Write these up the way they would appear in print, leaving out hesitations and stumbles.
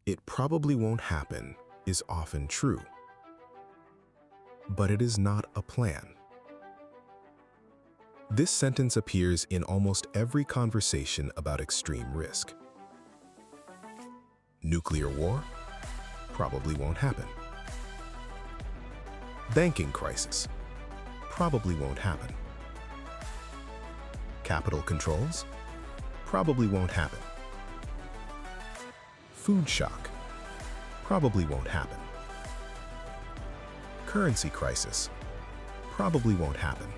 "It probably won't happen" is often true, but it is not a plan. This sentence appears in almost every conversation about extreme risk. Nuclear war? Probably won't happen. Banking crisis? Probably won't happen. Capital controls? Probably won't happen. Food shock? Probably won't happen. Currency crisis? Probably won't happen.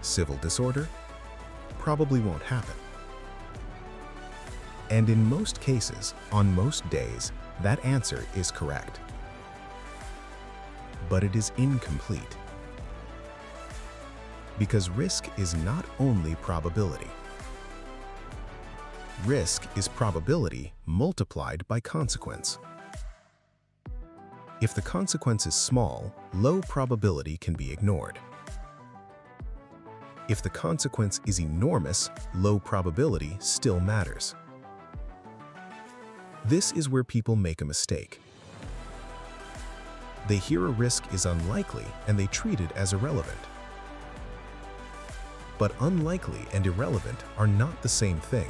Civil disorder? Probably won't happen. And in most cases, on most days, that answer is correct. But it is incomplete. Because risk is not only probability. Risk is probability multiplied by consequence. If the consequence is small, low probability can be ignored. If the consequence is enormous, low probability still matters. This is where people make a mistake. They hear a risk is unlikely and they treat it as irrelevant. But unlikely and irrelevant are not the same thing.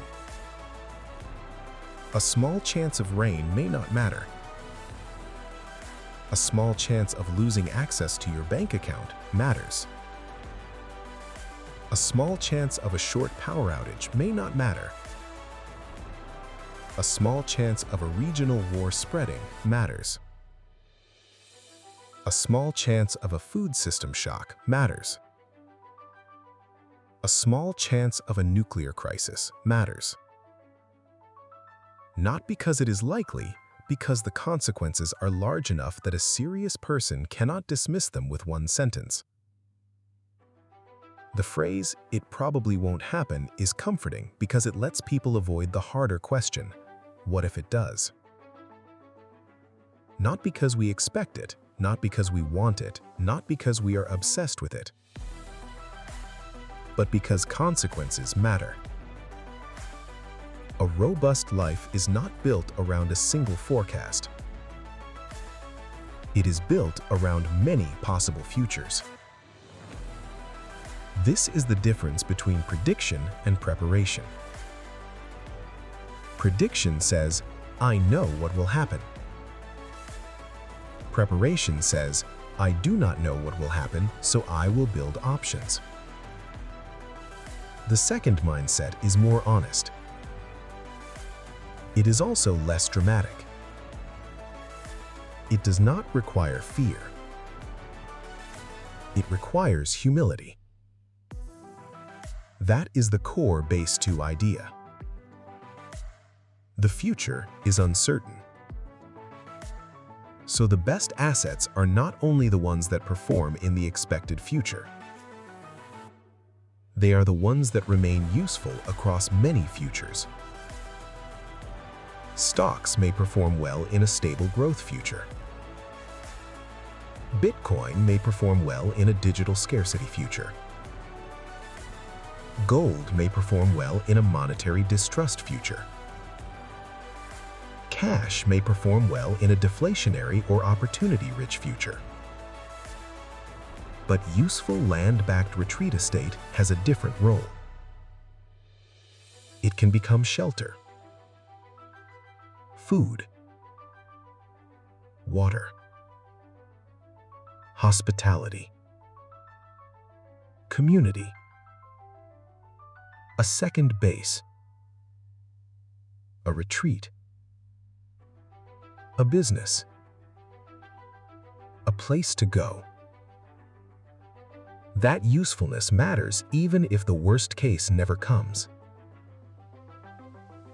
A small chance of rain may not matter. A small chance of losing access to your bank account matters. A small chance of a short power outage may not matter. A small chance of a regional war spreading matters. A small chance of a food system shock matters. A small chance of a nuclear crisis matters. Not because it is likely, because the consequences are large enough that a serious person cannot dismiss them with one sentence. The phrase, "it probably won't happen," is comforting because it lets people avoid the harder question, what if it does? Not because we expect it, not because we want it, not because we are obsessed with it, but because consequences matter. A robust life is not built around a single forecast. It is built around many possible futures. This is the difference between prediction and preparation. Prediction says, "I know what will happen." Preparation says, "I do not know what will happen, so I will build options." The second mindset is more honest. It is also less dramatic. It does not require fear. It requires humility. That is the core base 2 idea. The future is uncertain. So the best assets are not only the ones that perform in the expected future. They are the ones that remain useful across many futures. Stocks may perform well in a stable growth future. Bitcoin may perform well in a digital scarcity future. Gold may perform well in a monetary distrust future. Cash may perform well in a deflationary or opportunity-rich future. But useful land-backed retreat estate has a different role. It can become shelter, food, water, hospitality, community, a second base, a retreat, a business, a place to go. That usefulness matters even if the worst case never comes.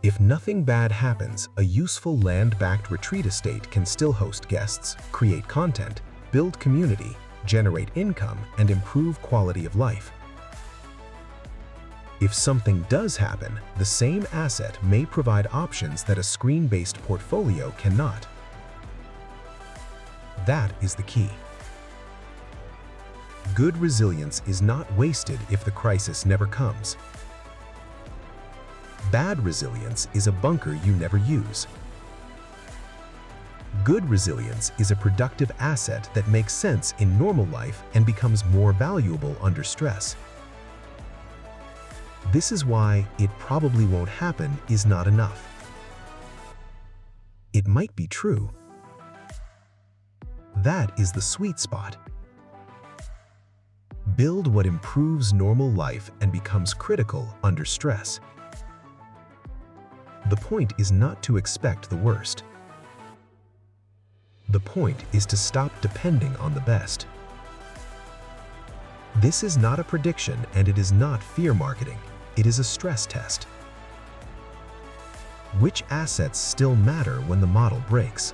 If nothing bad happens, a useful land-backed retreat estate can still host guests, create content, build community, generate income, and improve quality of life. If something does happen, the same asset may provide options that a screen-based portfolio cannot. That is the key. Good resilience is not wasted if the crisis never comes. Bad resilience is a bunker you never use. Good resilience is a productive asset that makes sense in normal life and becomes more valuable under stress. This is why "it probably won't happen" is not enough. It might be true. That is the sweet spot. Build what improves normal life and becomes critical under stress. The point is not to expect the worst. The point is to stop depending on the best. This is not a prediction, and it is not fear marketing. It is a stress test. Which assets still matter when the model breaks?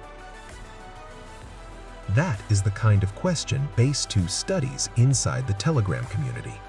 That is the kind of question Base 2 studies inside the Telegram community.